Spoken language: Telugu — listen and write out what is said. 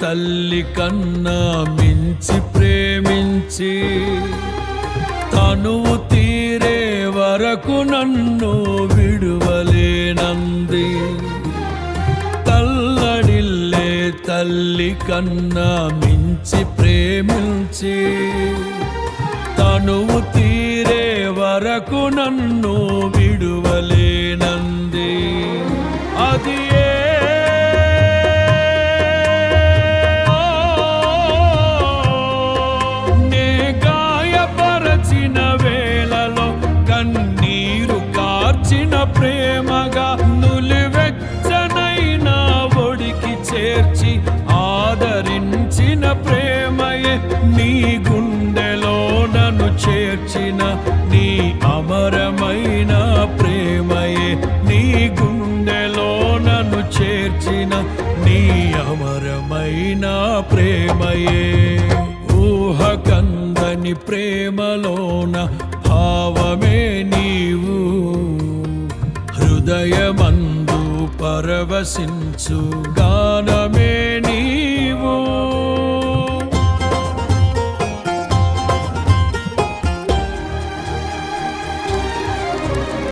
తల్లి కన్నా మించి ప్రేమించి తనువు తీరే వరకు నన్ను విడువలేనంది. తల్లడిల్లే తల్లి కన్నా మించి ప్రేమించి తనువు తీరే వరకు నన్ను విడువలేనంది. అది నే గాయపరచిన వేళలో కన్నీరు కార్చిన ప్రేమగా నులివెచ్చనైన ఒడికి చేర్చి ఆదరించిన ప్రేమయే నీ గుండెలో నన్ను చేర్చిన నీ అమరమైన ప్రేమయే నీ గుండెలో నన్ను చేర్చిన నీ అమరమైన ప్రేమయే. ఊహకందని ప్రేమలోన భావమే నీవు హృదయమందు పరవశించు గాన